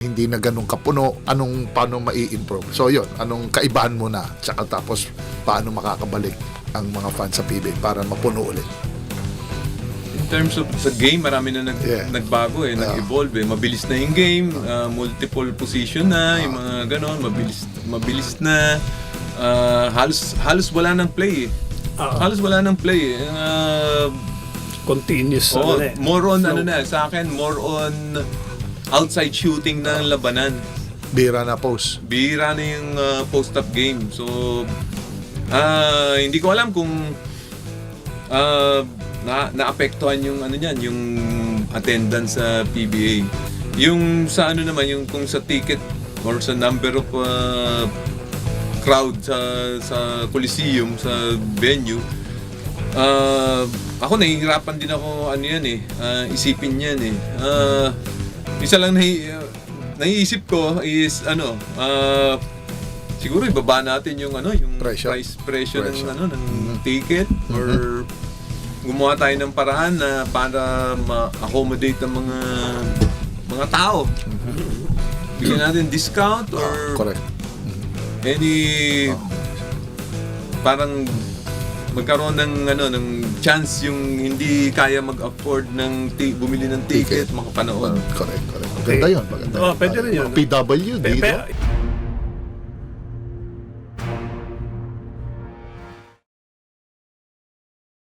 hindi na ganun kapuno, paano mai-improve? So yun, anong kaibahan mo na? Tsaka tapos, paano makakabalik ang mga fans sa PBA para mapuno ulit? In terms of sa game, marami na nagbago nag-evolve Mabilis na yung game, multiple position na, yung mga ganon, mabilis na. Halos wala nang play Halos wala nang play Continuous. more on sa akin, more on outside shooting na ang labanan. Bira na post. Bihira na yung post-up game. So, hindi ko alam kung naapektuhan yung yung attendance sa PBA. Yung sa naman, yung kung sa ticket or sa number of crowd sa Coliseum, sa venue, ako nahihirapan din ako isipin yan isa lang naiisip ko is siguro ibaba natin yung yung presyo ng ticket or gumawa tayo ng paraan na para ma-accommodate ang mga tao. Bigyan natin discount or Correct. any parang magkaroon ng chance yung hindi kaya mag-afford ng bumili ng ticket makapanood. Correct. Maganda yun. Pwede rin yun. PW dito.